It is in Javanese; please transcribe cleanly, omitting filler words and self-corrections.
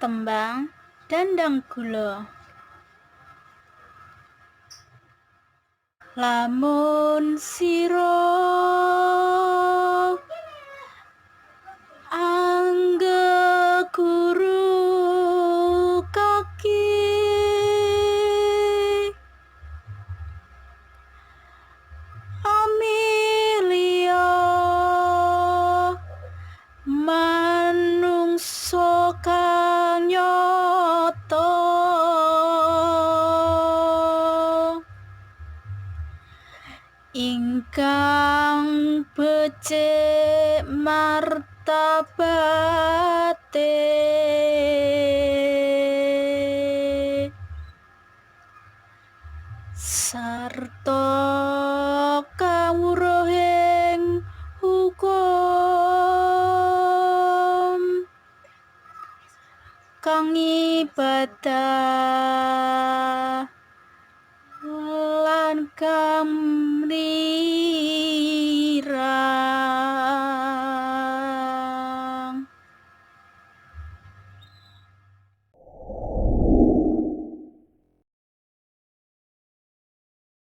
Tembang Dhandhang Gula. Lamun sira anggeguru kaki Amelia manungsa kang nyata ingkang becik martabate sarta kawruhing hukum kang ibadah lan kang